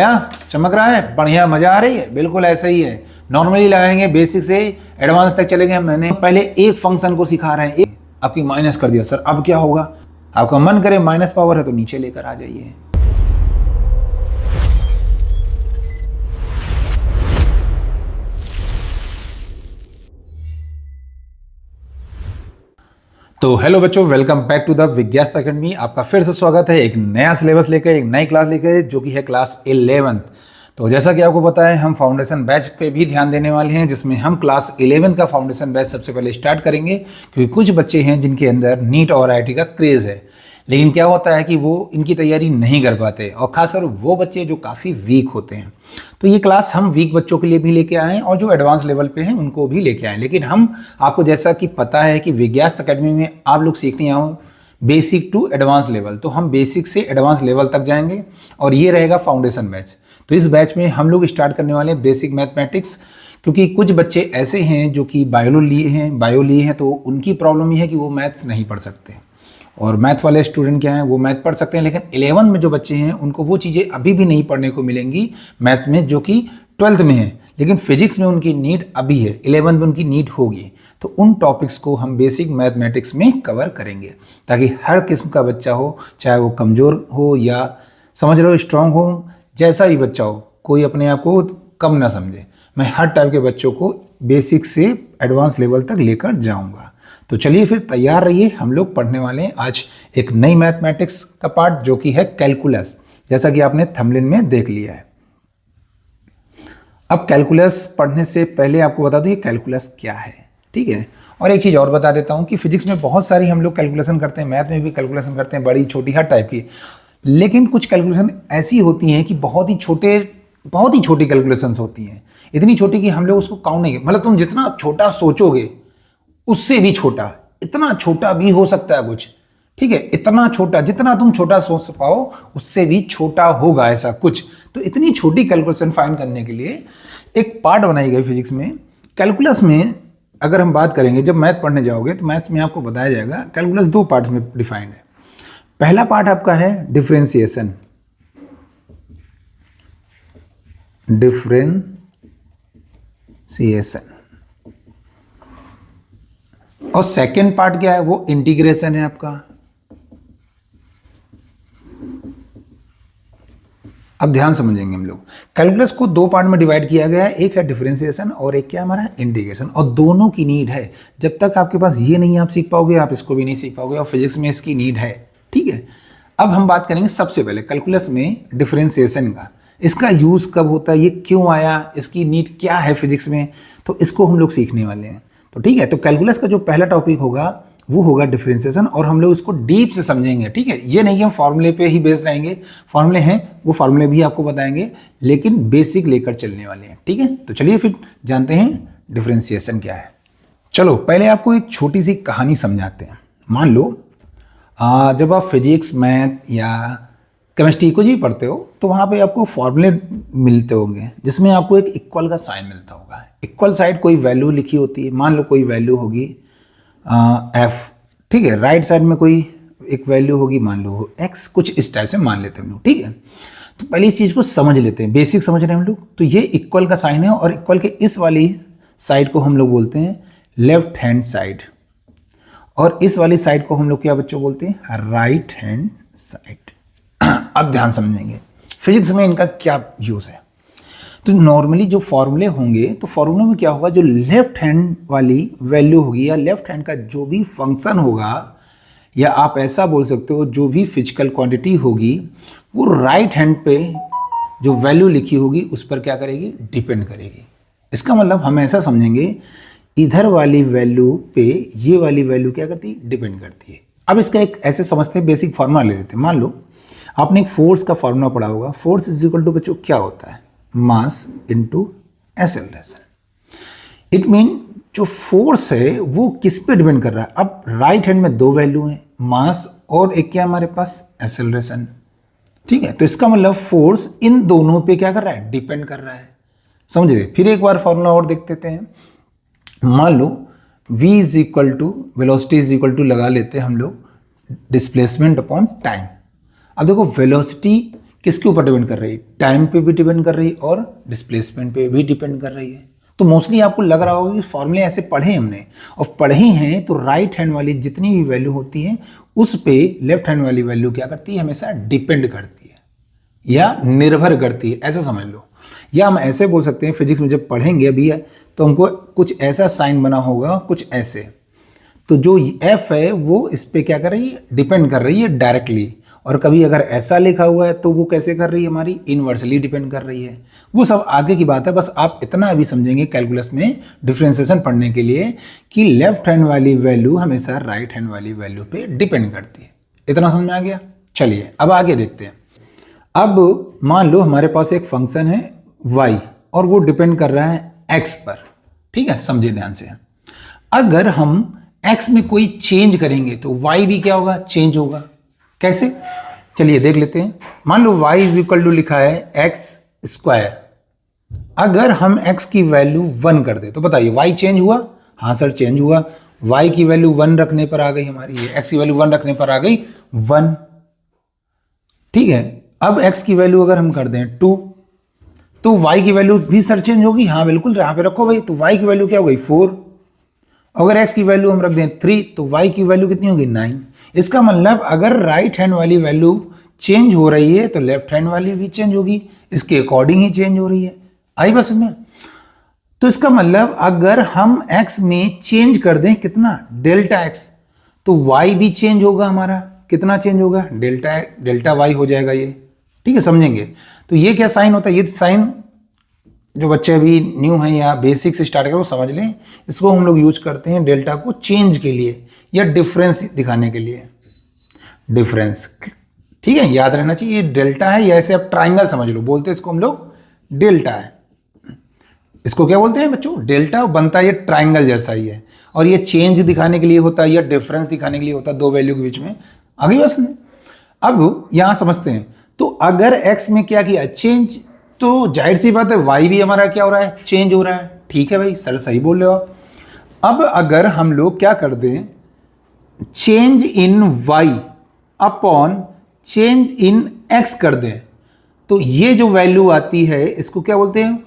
क्या चमक रहा है? बढ़िया, मजा आ रही है? बिल्कुल ऐसा ही है। नॉर्मली लगाएंगे, बेसिक से एडवांस तक चलेंगे। मैंने पहले एक फंक्शन को सिखा रहे हैं, एक आपकी माइनस कर दिया। सर अब क्या होगा? आपका मन करे माइनस पावर है तो नीचे लेकर आ जाइए। तो हेलो बच्चों, welcome back to the Vigyasta academy. आपका फिर से स्वागत है एक नया सिलेबस लेकर, एक नई क्लास लेकर, जो कि है क्लास 11th। तो जैसा कि आपको पता है, हम फाउंडेशन बैच पे भी ध्यान देने वाले हैं, जिसमें हम क्लास 11th का फाउंडेशन बैच सबसे पहले स्टार्ट करेंगे। क्योंकि कुछ बच्चे हैं जिनके अंदर नीट और आईआईटी का क्रेज़ है, लेकिन क्या होता है कि वो इनकी तैयारी नहीं कर पाते, और खासकर वो बच्चे जो काफ़ी वीक होते हैं। तो ये क्लास हम वीक बच्चों के लिए भी लेके आए हैं, और जो एडवांस लेवल पे हैं उनको भी लेके आए। लेकिन हम आपको जैसा कि पता है कि विज्ञास्ता अकेडमी में आप लोग सीखने आओ बेसिक टू एडवांस लेवल, तो हम बेसिक से एडवांस लेवल तक जाएंगे, और ये रहेगा फाउंडेशन बैच। तो इस बैच में हम लोग स्टार्ट करने वाले हैं बेसिक मैथमेटिक्स। क्योंकि कुछ बच्चे ऐसे हैं जो कि बायो लिए हैं, तो उनकी प्रॉब्लम ये है कि वो मैथ्स नहीं पढ़ सकते। और मैथ वाले स्टूडेंट क्या हैं, वो मैथ पढ़ सकते हैं, लेकिन 11th में जो बच्चे हैं उनको वो चीज़ें अभी भी नहीं पढ़ने को मिलेंगी मैथ्स में, जो कि 12th में है। लेकिन फिजिक्स में उनकी नीड अभी है, 11th में उनकी नीड होगी। तो उन टॉपिक्स को हम बेसिक मैथमेटिक्स में कवर करेंगे, ताकि हर किस्म का बच्चा हो, चाहे वो कमज़ोर हो या समझ लो स्ट्रांग हो, जैसा भी बच्चा हो, कोई अपने आप को कम ना समझे। मैं हर टाइप के बच्चों को बेसिक से एडवांस लेवल तक लेकर जाऊंगा। तो चलिए फिर तैयार रहिए, हम लोग पढ़ने वाले हैं आज एक नई मैथमेटिक्स का पार्ट, जो कि है कैलकुलस, जैसा कि आपने थंबनेल में देख लिया है। अब कैलकुलस पढ़ने से पहले आपको बता दूं ये कैलकुलस क्या है, ठीक है। और एक चीज़ और बता देता हूं कि फिजिक्स में बहुत सारी हम लोग कैलकुलेशन करते हैं, मैथ में भी कैलकुलेशन करते हैं, बड़ी छोटी हर टाइप की। लेकिन कुछ कैलकुलेशन ऐसी होती हैं कि बहुत ही छोटी कैलकुलेशंस होती हैं, इतनी छोटी कि हम लोग उसको काउंट नहीं, मतलब तुम जितना छोटा सोचोगे उससे भी छोटा, इतना छोटा भी हो सकता है कुछ, ठीक है। इतना छोटा, जितना तुम छोटा सोच पाओ उससे भी छोटा होगा ऐसा कुछ। तो इतनी छोटी कैलकुलेशन फाइंड करने के लिए एक पार्ट बनाई गई फिजिक्स में। कैलकुलस में अगर हम बात करेंगे, जब मैथ पढ़ने जाओगे तो मैथ्स में आपको बताया जाएगा कैलकुलस दो पार्ट्स में डिफाइंड है। पहला पार्ट आपका है डिफरेंशिएशन, और सेकेंड पार्ट क्या है, वो इंटीग्रेशन है आपका। अब ध्यान समझेंगे हम लोग, कैलकुलस को दो पार्ट में डिवाइड किया गया है, एक है डिफरेंशिएशन और एक क्या हमारा इंटीग्रेशन, और दोनों की नीड है। जब तक आपके पास ये नहीं आप सीख पाओगे, आप इसको भी नहीं सीख पाओगे, और फिजिक्स में इसकी नीड है, ठीक है। अब हम बात करेंगे सबसे पहले कैलकुलस में डिफरेंशिएशन का, इसका यूज कब होता है, ये क्यों आया, इसकी नीड क्या है फिजिक्स में, तो इसको हम लोग सीखने वाले हैं। तो ठीक है, तो कैलकुलस का जो पहला टॉपिक होगा वो होगा डिफरेंशिएशन, और हम लोग इसको डीप से समझेंगे, ठीक है। ये नहीं कि हम फॉर्मूले पे ही बेस्ड रहेंगे, फॉर्मूले हैं वो फॉर्मूले भी आपको बताएंगे, लेकिन बेसिक लेकर चलने वाले हैं, ठीक है। तो चलिए फिर जानते हैं डिफरेंशिएशन क्या है। चलो पहले आपको एक छोटी सी कहानी समझाते हैं। मान लो जब आप फिजिक्स, मैथ या केमिस्ट्री कुछ भी पढ़ते हो, तो वहाँ पे आपको फॉर्मूले मिलते होंगे, जिसमें आपको एक इक्वल का साइन मिलता होगा। इक्वल साइड कोई वैल्यू लिखी होती है, मान लो कोई वैल्यू होगी एफ, ठीक है। राइट साइड में कोई एक वैल्यू होगी, मान लो एक्स, कुछ इस टाइप से मान लेते हैं हम लोग, ठीक है। तो पहले इस चीज़ को समझ लेते हैं, बेसिक समझ रहे हैं हम लोग। तो ये इक्वल का साइन है, और इक्वल के इस वाली साइड को हम लोग बोलते हैं लेफ्ट हैंड साइड, और इस वाली साइड को हम लोग क्या बच्चों बोलते हैं, राइट हैंड साइड। अब ध्यान समझेंगे फिजिक्स में इनका क्या यूज़ है। तो नॉर्मली जो फॉर्मूले होंगे, तो फॉर्मूले में क्या होगा, जो लेफ्ट हैंड वाली वैल्यू होगी या लेफ्ट हैंड का जो भी फंक्शन होगा, या आप ऐसा बोल सकते हो जो भी फिजिकल क्वांटिटी होगी, वो राइट हैंड पे जो वैल्यू लिखी होगी उस पर क्या करेगी, डिपेंड करेगी। इसका मतलब हम ऐसा समझेंगे, इधर वाली वैल्यू पे ये वाली वैल्यू क्या करती है, डिपेंड करती है। अब इसका एक ऐसे समझते हैं, बेसिक फॉर्मूला ले लेते हैं। मान लो आपने एक फोर्स का फॉर्मूला पढ़ा होगा, फोर्स इज इक्वल टू बच्चों क्या होता है, mass into acceleration. It mean जो फोर्स है वो किस पे डिपेंड कर रहा है। अब राइट हैंड में दो वैल्यू हैं, मास और एक क्या हमारे पास, एक्सेलरेशन, ठीक है। तो इसका मतलब फोर्स इन दोनों पे क्या कर रहा है, डिपेंड कर रहा है। समझ गए। फिर एक बार फॉर्मूला और देख लेते हैं। मान लो v is equal to velocity is equal to लगा लेते हैं हम लोग डिस्प्लेसमेंट अपॉन टाइम। अब देखो वेलोसिटी किसके ऊपर डिपेंड कर रही है? टाइम पे भी डिपेंड कर रही है और डिस्प्लेसमेंट पे भी डिपेंड कर रही है। तो मोस्टली आपको लग रहा होगा कि फॉर्मूले ऐसे पढ़े हमने, और पढ़े हैं तो राइट हैंड वाली जितनी भी वैल्यू होती है उस पे लेफ्ट हैंड वाली वैल्यू क्या करती है? हमेशा डिपेंड करती है या निर्भर करती है, ऐसा समझ लो। या हम ऐसे बोल सकते हैं, फिजिक्स में जब पढ़ेंगे अभी तो हमको कुछ ऐसा साइन बना होगा, कुछ ऐसे, तो जो एफ है वो इस पे क्या कर रही है? डिपेंड कर रही है डायरेक्टली। और कभी अगर ऐसा लिखा हुआ है तो वो कैसे कर रही है? हमारी इनवर्सली डिपेंड कर रही है। वो सब आगे की बात है, बस आप इतना अभी समझेंगे कैलकुलस में डिफरेंशिएशन पढ़ने के लिए कि लेफ्ट हैंड वाली वैल्यू हमेशा राइट हैंड वाली वैल्यू पे डिपेंड करती है। इतना समझ में आ गया? चलिए अब आगे देखते हैं। अब मान लो हमारे पास एक फंक्शन है y और वो डिपेंड कर रहा है x पर, ठीक है, समझे ध्यान से। अगर हम x में कोई चेंज करेंगे तो y भी क्या होगा? चेंज होगा। कैसे? चलिए देख लेते हैं। मान लो y इज इक्वल टू लिखा है x स्क्वायर। अगर हम x की वैल्यू 1 कर दे तो बताइए y चेंज हुआ? हाँ सर चेंज हुआ। y की वैल्यू 1 रखने पर आ गई हमारी, ये x की वैल्यू 1 रखने पर आ गई 1, ठीक है। अब x की वैल्यू अगर हम कर दें 2 तो y की वैल्यू भी सर चेंज होगी? हाँ बिल्कुल, यहाँ पे रखो भाई। तो y की वैल्यू क्या हो गई? 4। अगर x की वैल्यू हम रख दें 3 तो y की वैल्यू कितनी होगी? 9। इसका मतलब अगर राइट हैंड वाली वैल्यू चेंज हो रही है तो लेफ्ट हैंड वाली भी चेंज होगी, इसके अकॉर्डिंग ही चेंज हो रही है। आई बस में? तो इसका मतलब अगर हम x में चेंज कर दें कितना? डेल्टा x, तो y भी चेंज होगा हमारा। कितना चेंज होगा? डेल्टा y हो जाएगा ये, ठीक है, समझेंगे। तो ये क्या साइन होता है? ये साइन जो बच्चे अभी न्यू हैं या बेसिक से स्टार्ट करें वो समझ लें, इसको हम लोग यूज करते हैं डेल्टा को चेंज के लिए या डिफरेंस दिखाने के लिए। डिफरेंस, ठीक है, याद रहना चाहिए। ये डेल्टा है या ऐसे आप ट्राइंगल समझ लो, बोलते हैं इसको हम लोग डेल्टा है। इसको क्या बोलते हैं बच्चों? डेल्टा। बनता है ये ट्राइंगल जैसा ही है, और ये चेंज दिखाने के लिए होता है या डिफरेंस दिखाने के लिए होता है, दो वैल्यू के बीच में। आगे बस में अब यहां समझते हैं। तो अगर x में क्या किया? चेंज, तो जाहिर सी बात है y भी हमारा क्या हो रहा है? चेंज हो रहा है। ठीक है भाई, सर सही बोल रहे हो। अब अगर हम लोग क्या कर दें? Change in y upon change in x कर दें, तो ये जो वैल्यू आती है इसको क्या बोलते हैं?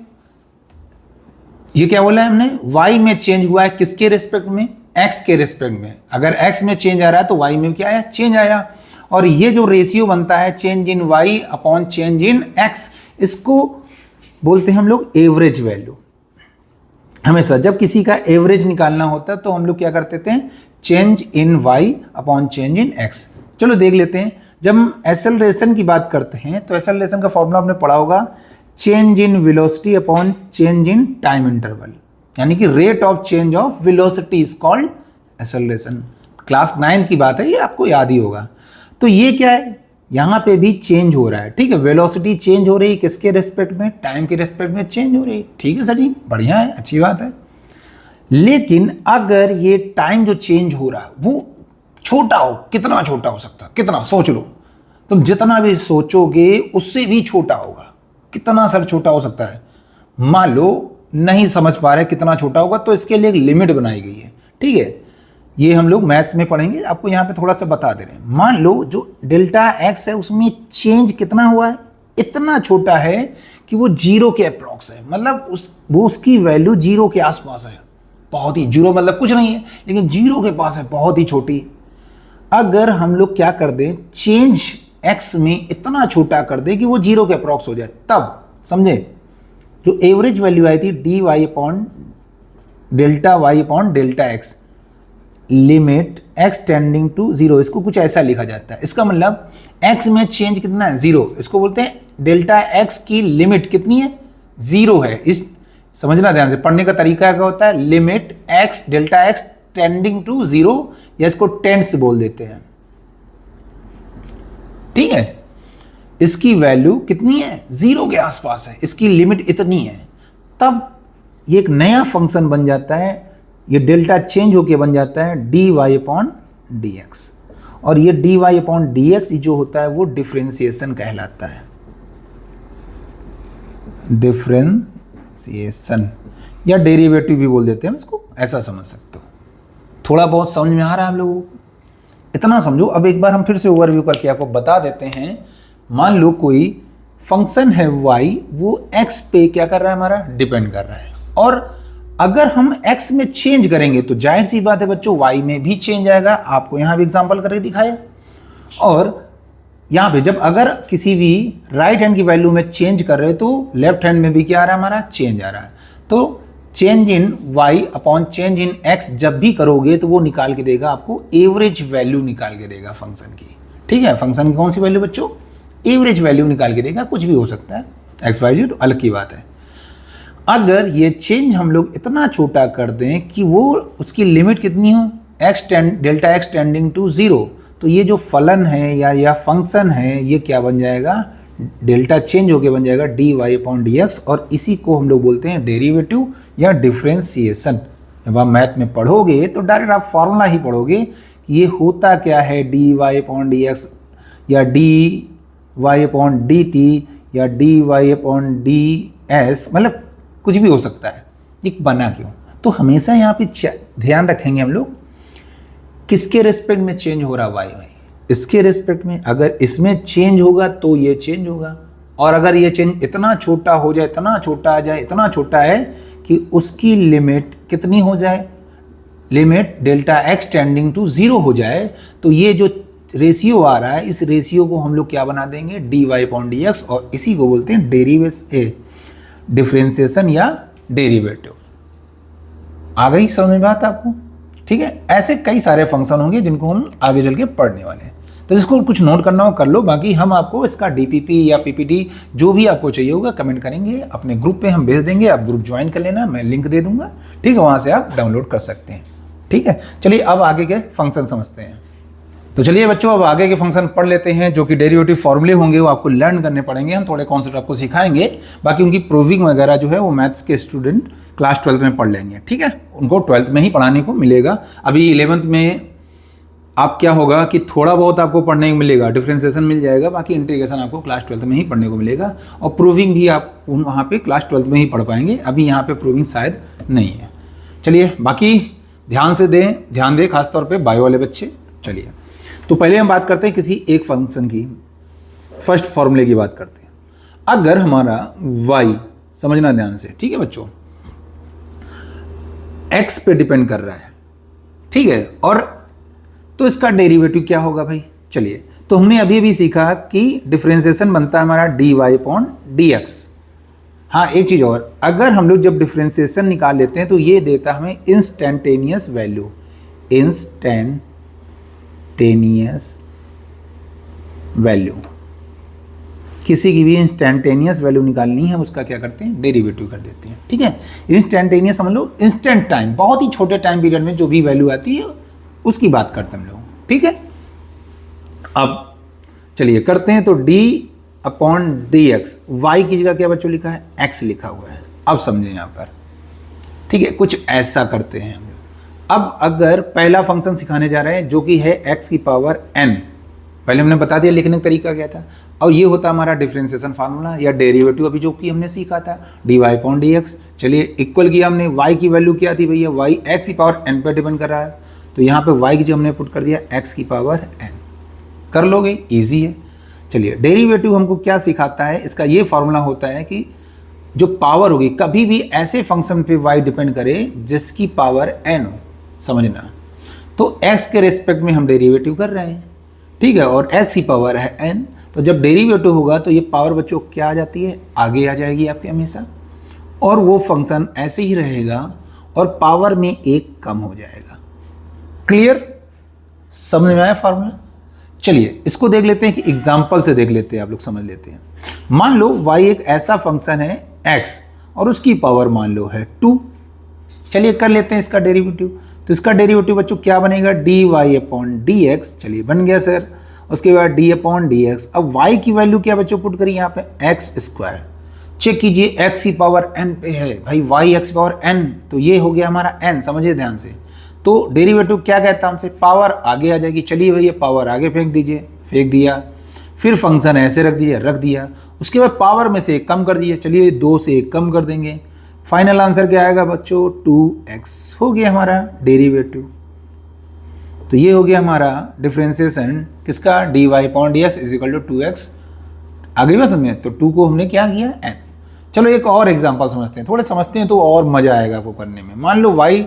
ये क्या बोला है हमने? y में चेंज हुआ है, किसके रिस्पेक्ट में? x के रिस्पेक्ट में। अगर x में चेंज आ रहा है तो y में क्या आया? चेंज आया। और ये जो रेशियो बनता है change in y upon change in x, इसको बोलते हैं हम लोग एवरेज वैल्यू। हमेशा जब किसी का एवरेज निकालना होता है तो हम लोग क्या करते थे? Change in y upon change in x। चलो देख लेते हैं। जब हम एक्सेलरेशन की बात करते हैं तो एक्सेलरेशन का फॉर्मूला आपने पढ़ा होगा, change in velocity upon change in time interval, यानी कि rate of change of velocity is called acceleration. Class 9 की बात है, ये आपको याद ही होगा। तो ये क्या है? यहां पे भी चेंज हो रहा है, ठीक है। वेलोसिटी चेंज हो रही है, किसके रिस्पेक्ट में? टाइम के रिस्पेक्ट में चेंज हो रही है। ठीक है सर जी, बढ़िया है, अच्छी बात है। लेकिन अगर ये टाइम जो चेंज हो रहा है वो छोटा हो, कितना छोटा हो सकता है? कितना? सोच लो तुम, जितना भी सोचोगे उससे भी छोटा होगा। कितना सर छोटा हो सकता है? मान लो नहीं समझ पा रहे कितना छोटा होगा, तो इसके लिए एक लिमिट बनाई गई है, ठीक है। ये हम लोग मैथ्स में पढ़ेंगे, आपको यहाँ पे थोड़ा सा बता दे रहे हैं। मान लो जो डेल्टा x है उसमें चेंज कितना हुआ है? इतना छोटा है कि वो 0 के अप्रॉक्स है, मतलब वो उसकी वैल्यू 0 के आसपास है। बहुत ही, 0 मतलब कुछ नहीं है, लेकिन 0 के पास है, बहुत ही छोटी। अगर हम लोग क्या कर दें? चेंज x में इतना छोटा कर दे कि वो 0 के अप्रॉक्स हो जाए, तब समझे? जो एवरेज वैल्यू आई थी dy upon delta y upon delta x, limit x tending to 0, इसको कुछ ऐसा लिखा जाता है। इसका मतलब x में चेंज कितना है? 0। इसको बोलते हैं डेल्टा x की लिमिट कितनी है? 0 है। इस समझना ध्यान से, पढ़ने का तरीका क्या होता है? Limit x delta x tending to 0, या इसको टेंड्स बोल देते हैं, ठीक है। इसकी वैल्यू कितनी है? 0 के आसपास है, इसकी लिमिट इतनी है। तब ये एक नया फंक्शन बन जाता है, ये डेल्टा चेंज होके बन जाता है dy अपॉन dx। और ये dy अपॉन dx जो होता है वो डिफरेंशिएशन कहलाता है। डिफरेंशिएशन या डेरिवेटिव भी बोल देते हैं इसको, ऐसा समझ सकते हो। थोड़ा बहुत समझ में आ रहा है आप लोगों को? इतना समझो। अब एक बार हम फिर से ओवरव्यू करके आपको बता देते हैं। मान लो कोई फंक्शन है y वो x पे क्या कर रहा है हमारा, डिपेंड कर रहा है। और अगर हम x में चेंज करेंगे तो जाहिर सी बात है बच्चों y में भी चेंज आएगा। आपको यहां भी एग्जांपल करके दिखाया। और यहां पे जब अगर किसी भी राइट हैंड की वैल्यू में चेंज कर रहे हो तो लेफ्ट हैंड में भी क्या आ रहा है हमारा, चेंज आ रहा है। तो change in y upon change in x जब भी करोगे तो वो निकाल के देगा आपको एवरेज वैल्यू निकाल के देगा फंक्शन की। ठीक है, फंक्शन की कौन सी वैल्यू बच्चों, एवरेज वैल्यू निकाल के देगा। कुछ भी हो सकता है, एक्स वाई जेड अलग की बात है। अगर ये चेंज हम लोग इतना छोटा कर दें कि वो उसकी लिमिट कितनी हो, डेल्टा एक्स टेंडिंग टू 0, तो ये जो फलन है या फंक्शन है ये क्या बन जाएगा, डेल्टा चेंज होके बन जाएगा d Y upon D x. और इसी को हम लोग बोलते हैं डेरिवेटिव या डिफ्रेंसिएशन। जब आप मैथ में पढ़ोगे तो डायरेक्ट आप फॉर्मूला ही पढ़ोगे कि ये होता क्या है, D Y upon D X या D Y upon D T या D Y upon D S, मतलब कुछ भी हो सकता है, ये बना क्यों। तो हमेशा यहाँ पे ध्यान रखेंगे हम लोग किसके रेस्पेक्ट में चेंज हो रहा वाई वाई, इसके रेस्पेक्ट में। अगर इसमें चेंज होगा तो ये चेंज होगा, और अगर ये चेंज इतना छोटा हो जाए, इतना छोटा आ जाए, इतना छोटा है कि उसकी लिमिट कितनी हो जाए, limit delta x tending to 0 हो जाए, तो ये जो रेशियो आ रहा है इस रेशियो को हम लोग क्या बना देंगे, d Y upon D x. और इसी को बोलते हैं डिफरेंशिएशन या डेरिवेटिव। आ गई समझ में बात आपको। ठीक है, ऐसे कई सारे फंक्शन होंगे जिनको हम आगे चल के पढ़ने वाले हैं, तो जिसको कुछ नोट करना हो कर लो। बाकी हम आपको इसका डीपीपी या पीपीटी जो भी आपको चाहिए होगा कमेंट करेंगे, अपने ग्रुप पे हम भेज देंगे, आप ग्रुप ज्वाइन कर लेना, मैं लिंक दे दूंगा। ठीक है, वहां से आप डाउनलोड कर सकते हैं। ठीक है, चलिए अब आगे के फंक्शन समझते हैं। तो चलिए बच्चों अब आगे के फंक्शन पढ़ लेते हैं, जो कि डेरिवेटिव फॉर्मूले होंगे वो आपको लर्न करने पड़ेंगे। हम थोड़े कॉन्सेप्ट आपको सिखाएंगे, बाकी उनकी प्रूविंग वगैरह जो है वो मैथ्स के स्टूडेंट क्लास 12th में पढ़ लेंगे। ठीक है, उनको 12th में ही पढ़ाने को मिलेगा। अभी 11th में आप क्या होगा कि थोड़ा बहुत आपको पढ़ने को मिलेगा, डिफरेंशिएशन मिल जाएगा, बाकी इंटीग्रेशन आपको क्लास 12th में ही पढ़ने को मिलेगा। और प्रूविंग भी आप वहाँ पे क्लास 12th में ही पढ़ पाएंगे, अभी यहाँ पे प्रूविंग शायद नहीं है। चलिए बाकी ध्यान दें खासतौर पे बायो वाले बच्चे। चलिए तो पहले हम बात करते हैं किसी एक फंक्शन की, फर्स्ट फॉर्मूले की बात करते हैं। अगर हमारा y, समझना ध्यान से, ठीक है बच्चों, x पे डिपेंड कर रहा है, ठीक है, और तो इसका डेरिवेटिव क्या होगा भाई। चलिए तो हमने अभी भी सीखा कि डिफरेंशिएशन बनता है हमारा d Y upon D x. हाँ एक चीज़ और, अगर हम लोग जब डिफरेंशिएशन निकाल लेते हैं तो ये देता हमें इंस्टेंटेनियस वैल्यू, किसी की भी इंस्टेंटेनियस वैल्यू निकालनी है उसका क्या करते हैं, डेरिवेटिव कर देते हैं। ठीक है, इंस्टेंटेनियस समझ लो इंस्टेंट टाइम, बहुत ही छोटे टाइम पीरियड में जो भी वैल्यू आती है उसकी बात करते हैं हम लोग। ठीक है, अब चलिए करते हैं। तो d upon D x, y की जगह क्या बच्चों लिखा है, x लिखा हुआ है। अब समझें यहाँ पर, ठीक है, कुछ ऐसा करते हैं हम लोग। अब अगर पहला फंक्शन सिखाने जा रहे हैं जो कि है x की पावर n, पहले हमने बता दिया लिखने का तरीका क्या था, और ये होता हमारा डिफरेंशिएशन फार्मूला या डेरिवेटिव, अभी जो कि हमने सीखा था d Y upon D x. चलिए इक्वल किया हमने, y की वैल्यू क्या थी भैया, y x की पावर n पर डिपेंड कर रहा है, तो यहाँ पे y की जब हमने पुट कर दिया x की पावर n, कर लोगे, ईजी है। चलिए डेरिवेटिव हमको क्या सिखाता है, इसका ये फॉर्मूला होता है कि जो पावर होगी कभी भी ऐसे फंक्शन पे y डिपेंड करे जिसकी पावर n हो, समझना। तो x के रेस्पेक्ट में हम डेरिवेटिव कर रहे हैं, ठीक है, और x की पावर है n, तो जब डेरिवेटिव होगा तो ये पावर बच्चों क्या आ जाती है, आगे आ जाएगी आपके हमेशा, और वो फंक्शन ऐसे ही रहेगा और पावर में एक कम हो जाएगा। क्लियर, समझ में आया फॉर्मूला। चलिए इसको देख लेते हैं कि एग्जाम्पल से देख लेते हैं, आप लोग समझ लेते हैं। मान लो y एक ऐसा फंक्शन है x और उसकी पावर मान लो है 2। चलिए कर लेते हैं इसका डेरिवेटिव। तो इसका डेरिवेटिव बच्चों क्या बनेगा, d Y upon D x. चलिए बन गया सर। उसके बाद डी अपॉन डी एक्स। अब y की वैल्यू क्या बच्चों पुट करिए यहाँ पे, एक्स स्क्वायर। चेक कीजिए x की पावर n पे है भाई, y x की पावर n, तो ये हो गया हमारा n, समझिए ध्यान से। तो डेरिवेटिव क्या कहता है हमसे, पावर आगे आ जाएगी। चलिए भैया पावर आगे फेंक दीजिए, फेंक दिया, फिर फंक्शन ऐसे रख दीजिए, रख दिया। उसके बाद पावर में से एक कम कर दीजिए, चलिए 2 से 1 कम कर देंगे। फाइनल आंसर क्या आएगा बच्चों, 2x हो गया हमारा डेरिवेटिव। तो ये हो गया हमारा डिफरेंशिएशन किसका, d Y upon D x is equal to 2x आ गई बात समझ में? तो 2 को हमने क्या किया n। चलो एक और एग्जांपल समझते हैं, थोड़े समझते हैं तो और मजा आएगा आपको करने में। मान लो y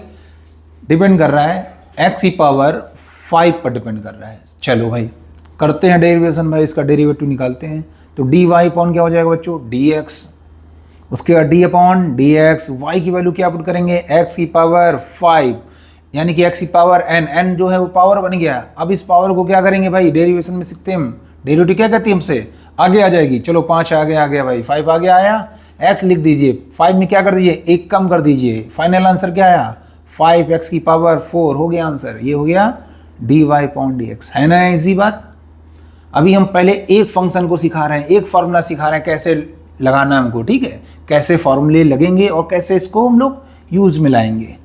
डिपेंड कर रहा है x की पावर 5 पर डिपेंड कर रहा है। चलो भाई करते हैं डेरिवेशन, भाई इसका डेरिवेटिव निकालते हैं। तो dy अपॉन क्या हो जाएगा बच्चों, dx। उसके बाद d अपॉन dx, y की वैल्यू क्या पुट करेंगे, x की पावर 5 यानी कि x की पावर n जो है वो पावर बन गया। अब इस पावर को क्या करेंगे भाई, डेरिवेशन में सीखते हैं हम, डेरिवेटिव क्या कहती है हमसे, आगे आ जाएगी। चलो 5 आगे आ गया भाई, 5 आगे आया, x लिख दीजिए, 5 में क्या कर दीजिए, एक कम कर दीजिए, फाइनल आंसर क्या आया, 5x की पावर 4 हो गया आंसर। ये हो गया dy अपॉन dx, है ना इजी बात। अभी हम पहले एक फंक्शन को सिखा रहे हैं, एक फॉर्मूला सिखा रहे हैं कैसे लगाना हमको, ठीक है, कैसे फॉर्मूले लगेंगे और कैसे इसको हम लोग यूज में लाएंगे,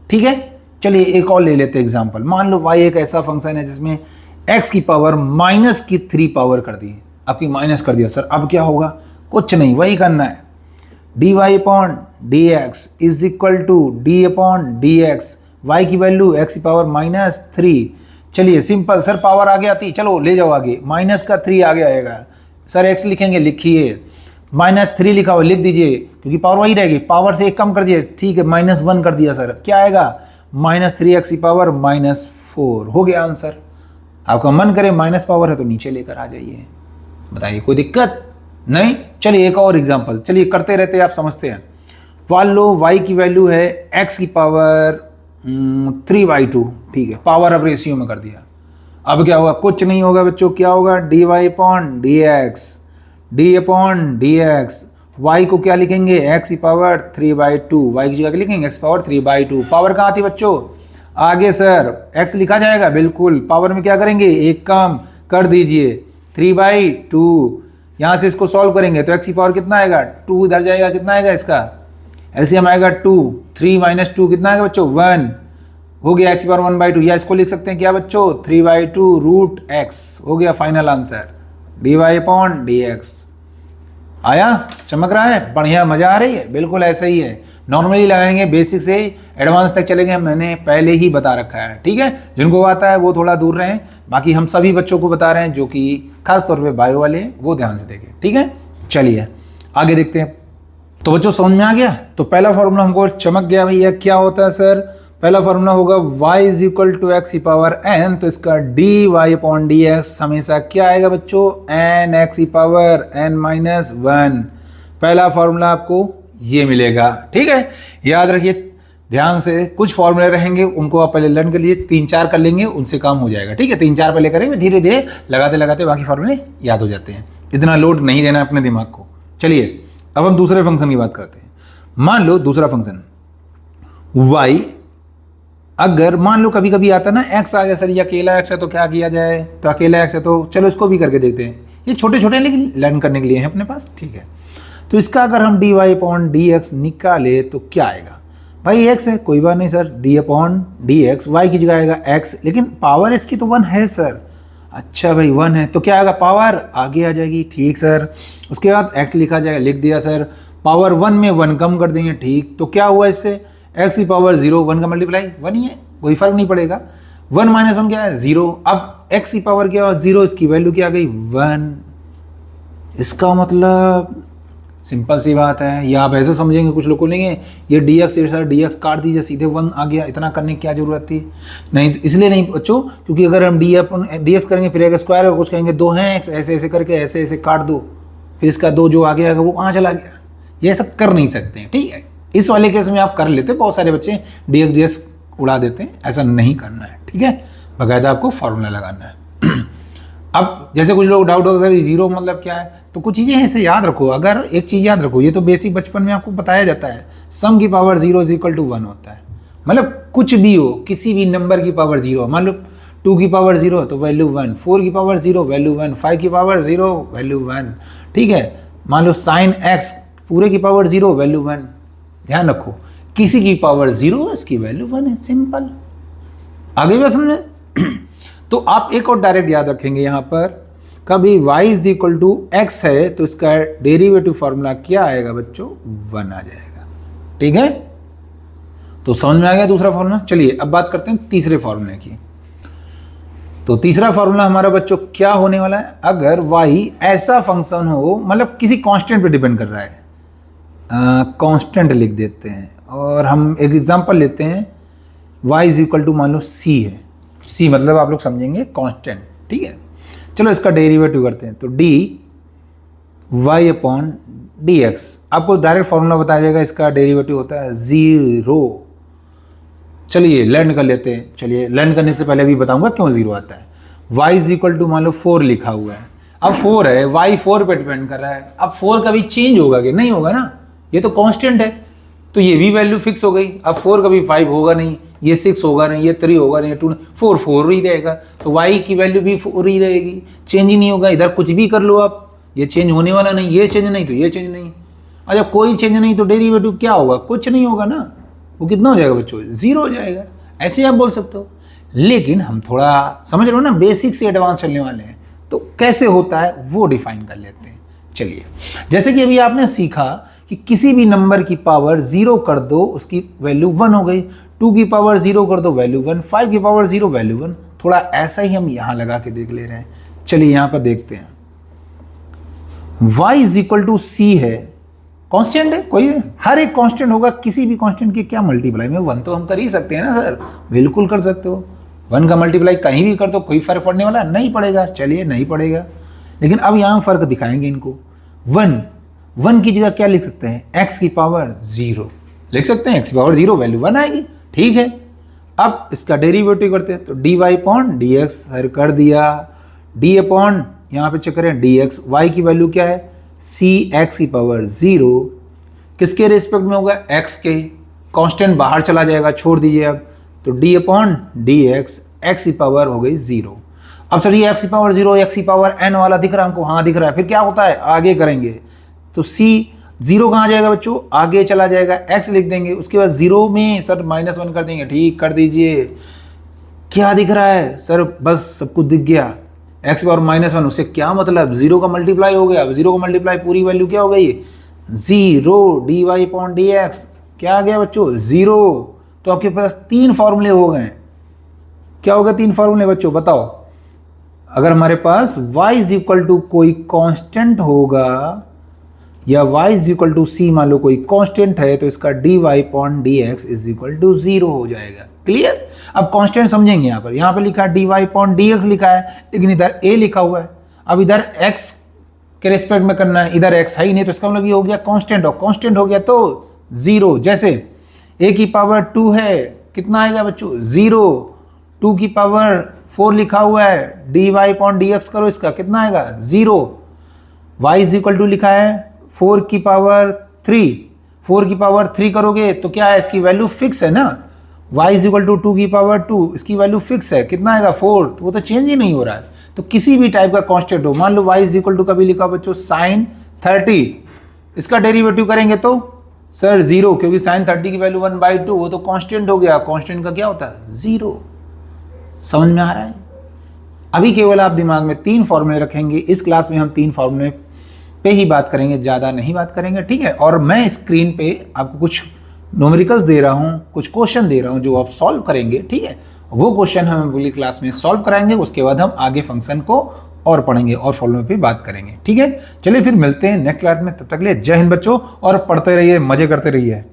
ठीक है। चलिए एक और ले लेते हैं एग्जांपल। मान लो y एक ऐसा फंक्शन है जिसमें x की पावर माइनस की 3 पावर कर दी, आपकी माइनस कर दिया सर, अब क्या होगा, कुछ नहीं, वही करना है, dy upon dx is equal to d upon dx, y की वैल्यू x की पावर माइनस 3। चलिए सिंपल सर, पावर आगे आती, चलो ले जाओ आगे, माइनस का 3 आगे आएगा सर, x लिखेंगे, लिखिए, माइनस 3 लिखा हुआ लिख दीजिए क्योंकि पावर वही रहेगी, पावर से एक कम कर दिए, ठीक है, माइनस 1 कर दिया सर, क्या आएगा, माइनस 3x की पावर माइनस 4 हो गया आंसर। आपका मन करे माइनस पावर है तो नीचे लेकर आ जाइए, बताइए कोई दिक्कत नहीं। चलिए एक और एग्जांपल, चलिए करते रहते हैं, आप समझते हैं। मान लो y की वैल्यू है x की पावर 3/2, ठीक है, पावर अब रेशियो में कर दिया। अब क्या होगा, कुछ नहीं होगा बच्चों, क्या होगा, dy upon dx, d upon dx, y को क्या लिखेंगे, x की पावर 3/2, y की जगह लिखेंगे x पावर 3/2। पावर कहाँ थी बच्चों, आगे सर, x लिखा जाएगा, बिल्कुल, पावर में क्या करेंगे, एक काम कर दीजिए, 3/2, यहाँ से इसको सॉल्व करेंगे तो x की पावर कितना आएगा, 2 इधर जाएगा, कितना आएगा इसका एलसीएम आएगा 2, 3 माइनस 2 कितना आएगा बच्चों, 1 हो गया, x की पावर 1/2, या इसको लिख सकते हैं क्या बच्चों, 3/2 रूट x हो गया final answer, dy upon dx। आया, चमक रहा है, बढ़िया, मजा आ रही है, बिल्कुल ऐसा ही है, नॉर्मली लगाएंगे, बेसिक से एडवांस तक चलेंगे, मैंने पहले ही बता रखा है, ठीक है। जिनको आता है वो थोड़ा दूर रहें, बाकी हम सभी बच्चों को बता रहे हैं जो कि खास तौर पे बायो वाले हैं, वो ध्यान से देखें, ठीक है। चलिए आगे देखते हैं। तो बच्चों समझ में आ गया, तो पहला फॉर्मूला हमको चमक गया भैया, क्या होता है सर, पहला फॉर्मूला होगा y is equal to x की पावर n, तो इसका dy अपॉन dx हमेशा क्या आएगा बच्चों, n x की पावर n माइनस 1। पहला फॉर्मूला आपको ये मिलेगा, ठीक है, याद रखिए ध्यान से, कुछ फॉर्मूले रहेंगे उनको आप पहले लर्न कर लीजिए, 3-4 कर लेंगे उनसे काम हो जाएगा, ठीक है, 3-4 पहले करेंगे, धीरे धीरे लगाते लगाते बाकी फॉर्मूले याद हो जाते हैं, इतना लोड नहीं देना अपने दिमाग को। चलिए अब हम दूसरे फंक्शन की बात करते हैं। मान लो दूसरा फंक्शन y, अगर मान लो कभी कभी आता ना x आ गया सर, ये अकेला x है तो क्या किया जाए, तो अकेला x है तो चलो इसको भी करके देखते हैं, ये छोटे छोटे हैं लेकिन लर्न करने के लिए हैं अपने पास, ठीक है। तो इसका अगर हम dy अपॉन dx निकाले तो क्या आएगा, भाई x है, कोई बात नहीं sir, d upon dx, y की जगह आएगा x, लेकिन पावर इसकी तो 1 है सर, अच्छा भाई 1 है तो क्या आएगा, पावर आगे आ जाएगी, ठीक सर। उसके बाद x लिखा जाएगा, लिख दिया सर, पावर 1 में 1 कम कर देंगे, ठीक, तो क्या हुआ इससे, x की पावर 0, 1 का मल्टीप्लाई 1 ही है, कोई फर्क नहीं पड़ेगा, 1 माइनस 1 क्या है 0, अब x की पावर क्या हुआ 0, इसकी वैल्यू क्या आ गई 1। इसका मतलब सिंपल सी बात है, ये आप ऐसे समझेंगे, कुछ लोग को लेंगे ये dx से सर dx काट दीजिए सीधे 1 आ गया, इतना करने की क्या जरूरत थी, नहीं, इसलिए नहीं बच्चों, क्योंकि अगर हम dx करेंगे फिर एक स्क्वायर है, कुछ कहेंगे 2 हैं x, ऐसे ऐसे करके ऐसे ऐसे काट दो, फिर इसका 2 जो आगे आएगा वो वहाँ चला गया, ये सब कर नहीं सकते हैं, ठीक है। इस वाले केस में आप कर लेते, बहुत सारे बच्चे dx dx उड़ा देते हैं, ऐसा नहीं करना है, ठीक है, बाकायदा आपको फॉर्मूला लगाना है। अब जैसे कुछ लोग डाउट होगा सर जीरो मतलब क्या है, तो कुछ चीज़ें ऐसे याद रखो, अगर एक चीज़ याद रखो, ये तो बेसिक बचपन में आपको बताया जाता है, सम की पावर 0 इज इक्वल टू 1 होता है, मतलब कुछ भी हो, किसी भी नंबर की पावर 0, मान लो 2 की पावर 0 तो वैल्यू 1, 4 की पावर 0 वैल्यू 1, 5 की पावर 0 वैल्यू 1, ठीक है। मान लो साइन x पूरे की पावर 0 वैल्यू 1, ध्यान रखो किसी की पावर 0 इसकी वैल्यू 1 है, सिंपल, आगे भी समझ में। तो आप एक और डायरेक्ट याद रखेंगे, यहाँ पर कभी y is equal to x है तो इसका डेरिवेटिव फॉर्मूला क्या आएगा बच्चों, 1 आ जाएगा, ठीक है। तो समझ में आ गया दूसरा फॉर्मूला। चलिए अब बात करते हैं तीसरे फॉर्मूले की। तो तीसरा फॉर्मूला हमारा बच्चों क्या होने वाला है, अगर y ऐसा फंक्शन हो, मतलब किसी कांस्टेंट पे डिपेंड कर रहा है, कांस्टेंट लिख देते हैं और हम एक एग्जांपल लेते हैं, y इज इक्वल टू मान लो c है, c मतलब आप लोग समझेंगे कांस्टेंट, ठीक है। चलो इसका डेरिवेटिव करते हैं, तो dy अपॉन dx, आपको डायरेक्ट फॉर्मूला बताया जाएगा, इसका डेरिवेटिव होता है 0। चलिए लर्न कर लेते हैं। चलिए लर्न करने से पहले भी बताऊंगा क्यों 0 आता है। y इज इक्वल टू मान लो 4 लिखा हुआ है, अब 4 है, y 4 पे डिपेंड कर रहा है। अब 4 कभी चेंज होगा कि नहीं होगा ना, ये तो कांस्टेंट है, तो ये भी वैल्यू फिक्स हो गई। अब 4 कभी 5 होगा नहीं, ये 6 होगा नहीं, ये 3 होगा नहीं, 2 4 ही रहेगा, तो y की वैल्यू भी 4 ही रहेगी, चेंज ही नहीं होगा। इधर कुछ भी कर लो आप, ये चेंज होने वाला नहीं, ये चेंज नहीं तो ये चेंज नहीं। और जब कोई चेंज नहीं तो डेरिवेटिव क्या होगा, कुछ नहीं होगा ना, वो कितना हो जाएगा बच्चों, 0 हो जाएगा। ऐसे आप बोल सकते हो, लेकिन हम थोड़ा समझ रहे हो ना, बेसिक से एडवांस चलने वाले हैं, तो कैसे होता है वो डिफाइन कर लेते हैं। चलिए, जैसे कि अभी आपने सीखा कि किसी भी नंबर की पावर 0 कर दो, उसकी वैल्यू 1 हो गई, 2 की पावर 0 कर दो, वैल्यू 1, 5 की पावर 0, वैल्यू 1। थोड़ा ऐसा ही हम यहां लगा के देख ले रहे हैं। चलिए यहां पर देखते हैं, y is equal to c है, कांस्टेंट है, कोई हर एक कांस्टेंट होगा, किसी भी कांस्टेंट के क्या मल्टीप्लाई में 1 तो हम कर ही सकते हैं ना सर, बिल्कुल कर सकते हो। 1 का मल्टीप्लाई कहीं भी कर दो, कोई फर्क पड़ने वाला नहीं पड़ेगा। चलिए नहीं पड़ेगा, लेकिन अब यहाँ फर्क दिखाएंगे इनको। 1 की जगह क्या लिख सकते हैं, x की पावर 0 लिख सकते हैं, x की पावर 0 वैल्यू 1 आएगी, ठीक है। अब इसका डेरिवेटिव करते हैं, तो dy अपॉन dx सर कर दिया, d अपॉन यहाँ पे चेक करें dx, y की वैल्यू क्या है, c x की पावर 0, किसके रेस्पेक्ट में होगा, x के, कांस्टेंट बाहर चला जाएगा, छोड़ दीजिए अब, तो d अपॉन dx, x की पावर हो गई 0। अब सर ये x की पावर 0, x की पावर n वाला दिख रहा है हमको, हाँ दिख रहा है, फिर क्या होता है आगे करेंगे, तो c 0 कहाँ जाएगा बच्चों, आगे चला जाएगा, x लिख देंगे, उसके बाद 0 में सर -1 कर देंगे, ठीक कर दीजिए। क्या दिख रहा है सर, बस सब कुछ दिख गया, x पावर -1, उससे क्या मतलब, 0 का मल्टीप्लाई हो गया। अब 0 का मल्टीप्लाई पूरी वैल्यू क्या हो गई, 0 dy अपॉन dx, क्या आ गया बच्चों, 0। तो आपके पास 3 फॉर्मूले हो गए। क्या होगा 3 फॉर्मूले बच्चों, बताओ। अगर हमारे पास y इज इक्वल टू कोई कांस्टेंट होगा, या y is equal to c मान लो कोई कांस्टेंट है, तो इसका dy upon dx is equal to 0 हो जाएगा। क्लियर। अब कांस्टेंट समझेंगे, यहाँ पर लिखा है dy अपॉन dx लिखा है, लेकिन इधर a लिखा हुआ है। अब इधर x के रेस्पेक्ट में करना है, इधर x है ही नहीं, तो इसका मतलब ये हो गया कांस्टेंट, और कांस्टेंट हो गया तो 0। जैसे a की पावर 2 है, कितना आएगा बच्चों, 0। 2 की पावर 4 लिखा हुआ है, dy अपॉन dx करो, इसका कितना आएगा, 0। y इज इक्वल टू लिखा है 4 की पावर 3, 4 की पावर 3 करोगे तो क्या है, इसकी वैल्यू फिक्स है ना, y इज इक्वल टू 2 की पावर 2, इसकी वैल्यू फिक्स है, कितना आएगा 4, तो वो तो चेंज ही नहीं हो रहा है। तो किसी भी टाइप का कांस्टेंट हो, मान लो y इज इक्वल टू कभी लिखा बच्चों sin 30, इसका डेरिवेटिव करेंगे तो सर 0, क्योंकि sin 30 की वैल्यू 1/2, वो तो कांस्टेंट हो गया, कांस्टेंट का क्या होता है 0। समझ में आ रहा है। अभी केवल आप दिमाग में 3 फॉर्मूले रखेंगे, इस क्लास में हम 3 फॉर्मूले पे ही बात करेंगे, ज़्यादा नहीं बात करेंगे, ठीक है। और मैं स्क्रीन पे आपको कुछ न्यूमेरिकल्स दे रहा हूँ, कुछ क्वेश्चन दे रहा हूँ जो आप सॉल्व करेंगे, ठीक है। वो क्वेश्चन हम अगली क्लास में सॉल्व कराएंगे, उसके बाद हम आगे फंक्शन को और पढ़ेंगे और फॉर्मूले पे बात करेंगे, ठीक है। चलिए फिर मिलते हैं नेक्स्ट क्लास में, तब तक के लिए जय हिंद बच्चों, और पढ़ते रहिए, मजे करते रहिए।